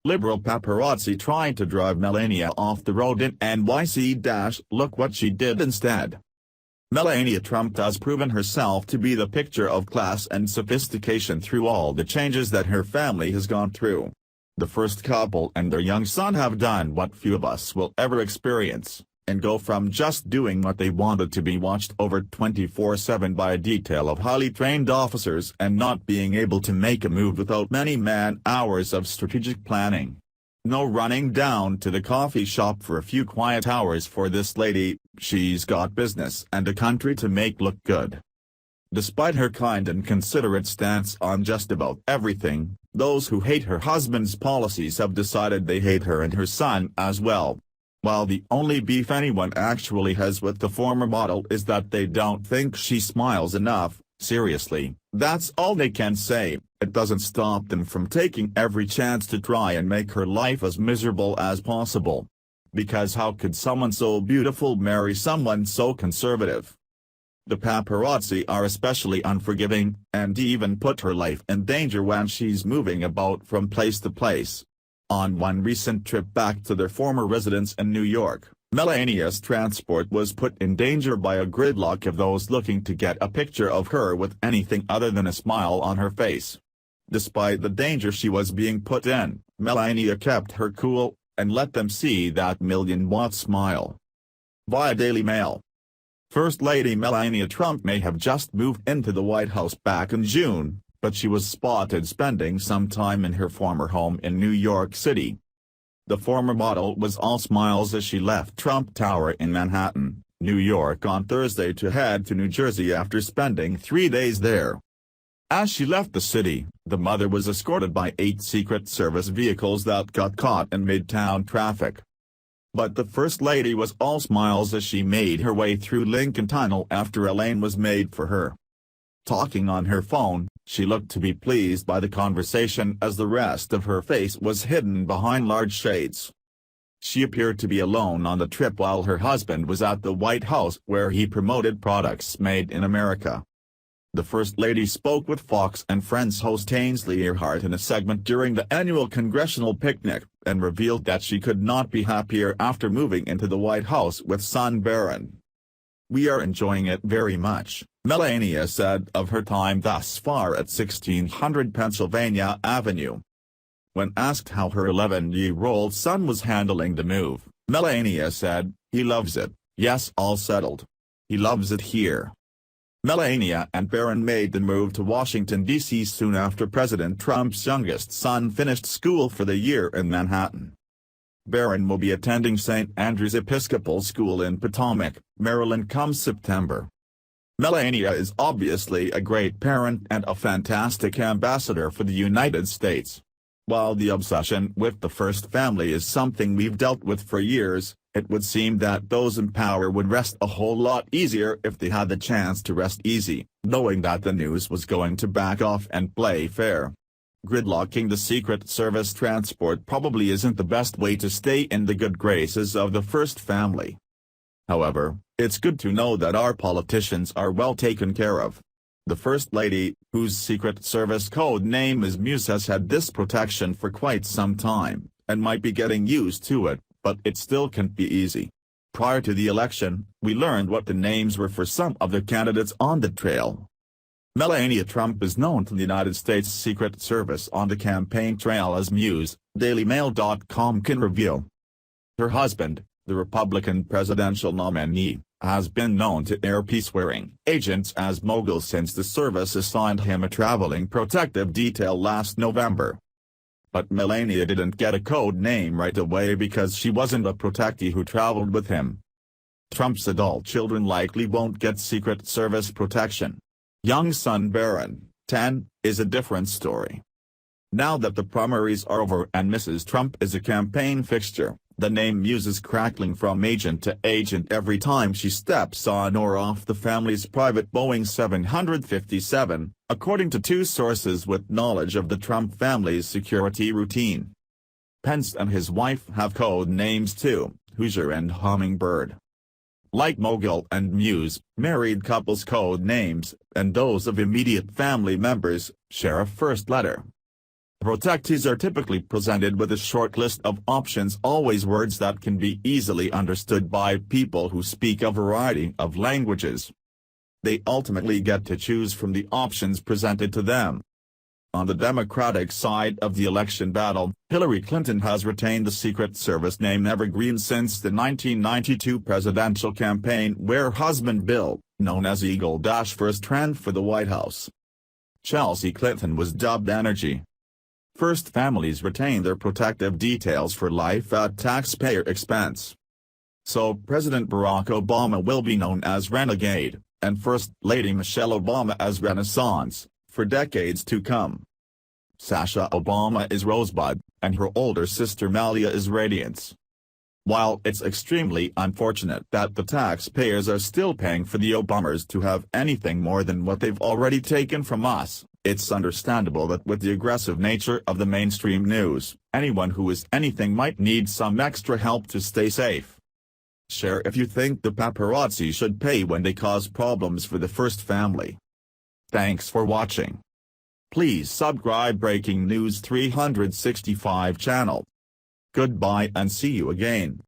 Liberal paparazzi tried to drive Melania off the road in NYC. Look what she did instead. Melania Trump has proven herself to be the picture of class and sophistication through all the changes that her family has gone through. The first couple and their young son have done what few of us will ever experience, and go from just doing what they wanted to be watched over 24/7 by a detail of highly trained officers and not being able to make a move without many man-hours of strategic planning. No running down to the coffee shop for a few quiet hours for this lady. She's got business and a country to make look good. Despite her kind and considerate stance on just about everything, those who hate her husband's policies have decided they hate her and her son as well. While the only beef anyone actually has with the former model is that they don't think she smiles enough, seriously, that's all they can say. It doesn't stop them from taking every chance to try and make her life as miserable as possible. Because how could someone so beautiful marry someone so conservative? The paparazzi are especially unforgiving, and even put her life in danger when she's moving about from place to place. On one recent trip back to their former residence in New York, Melania's transport was put in danger by a gridlock of those looking to get a picture of her with anything other than a smile on her face. Despite the danger she was being put in, Melania kept her cool, and let them see that million-watt smile. Via Daily Mail. First Lady Melania Trump may have just moved into the White House back in June, but she was spotted spending some time in her former home in New York City. The former model was all smiles as she left Trump Tower in Manhattan, New York on Thursday to head to New Jersey after spending 3 days there. As she left the city, the mother was escorted by 8 Secret Service vehicles that got caught in Midtown traffic. But the First Lady was all smiles as she made her way through Lincoln Tunnel after a lane was made for her. Talking on her phone, she looked to be pleased by the conversation as the rest of her face was hidden behind large shades. She appeared to be alone on the trip while her husband was at the White House where he promoted products made in America. The First Lady spoke with Fox and Friends host Ainsley Earhardt in a segment during the annual congressional picnic, and revealed that she could not be happier after moving into the White House with son Barron. "We are enjoying it very much," Melania said of her time thus far at 1600 Pennsylvania Avenue. When asked how her 11-year-old son was handling the move, Melania said, "He loves it, yes, all settled. He loves it here." Melania and Barron made the move to Washington, D.C. soon after President Trump's youngest son finished school for the year in Manhattan. Barron will be attending St. Andrew's Episcopal School in Potomac, Maryland come September. Melania is obviously a great parent and a fantastic ambassador for the United States. While the obsession with the first family is something we've dealt with for years, it would seem that those in power would rest a whole lot easier if they had the chance to rest easy, knowing that the news was going to back off and play fair. Gridlocking the Secret Service transport probably isn't the best way to stay in the good graces of the first family. However, it's good to know that our politicians are well taken care of. The First Lady, whose Secret Service code name is Muse, has had this protection for quite some time, and might be getting used to it, but it still can't be easy. Prior to the election, we learned what the names were for some of the candidates on the trail. Melania Trump is known to the United States Secret Service on the campaign trail as Muse, DailyMail.com can reveal. Her husband, the Republican presidential nominee, has been known to air peace-wearing agents as mogul since the service assigned him a traveling protective detail last November. But Melania didn't get a code name right away because she wasn't a protectee who traveled with him. Trump's adult children likely won't get Secret Service protection. Young son Barron, 10, is a different story. Now that the primaries are over and Mrs. Trump is a campaign fixture, the name Muse is crackling from agent to agent every time she steps on or off the family's private Boeing 757, according to 2 sources with knowledge of the Trump family's security routine. Pence and his wife have code names too, Hoosier and Hummingbird. Like Mogul and Muse, married couples' code names, and those of immediate family members, share a first letter. Protectees are typically presented with a short list of options, always words that can be easily understood by people who speak a variety of languages. They ultimately get to choose from the options presented to them. On the Democratic side of the election battle, Hillary Clinton has retained the Secret Service name Evergreen since the 1992 presidential campaign, where husband Bill, known as Eagle, first ran for the White House. Chelsea Clinton was dubbed Energy. First families retain their protective details for life at taxpayer expense. So President Barack Obama will be known as Renegade, and First Lady Michelle Obama as Renaissance, for decades to come. Sasha Obama is Rosebud, and her older sister Melania is Radiance. While it's extremely unfortunate that the taxpayers are still paying for the Obamas to have anything more than what they've already taken from us, it's understandable that with the aggressive nature of the mainstream news, anyone who is anything might need some extra help to stay safe. Share if you think the paparazzi should pay when they cause problems for the first family. Thanks for watching. Please subscribe Breaking News 365 channel. Goodbye and see you again.